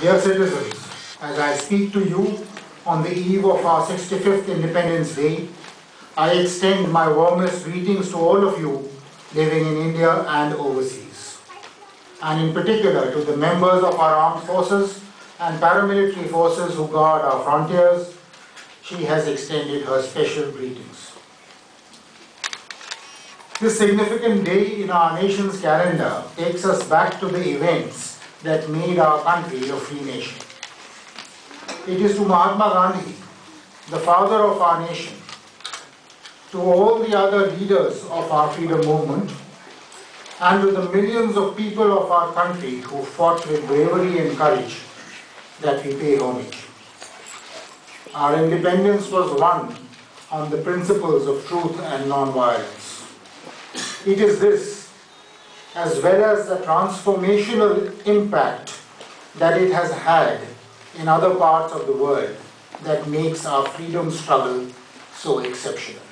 Dear citizens, as I speak to you on the eve of our 65th Independence Day, I extend my warmest greetings to all of you living in India and overseas, and in particular to the members of our armed forces and paramilitary forces who guard our frontiers. She has extended her special greetings. This significant day in our nation's calendar takes us back to the events that made our country a free nation. It is to Mahatma Gandhi, the father of our nation, to all the other leaders of our freedom movement, and to the millions of people of our country who fought with bravery and courage, that we pay homage. Our independence was won on the principles of truth and non-violence. It is this, as well as the transformational impact that it has had in other parts of the world, that makes our freedom struggle so exceptional.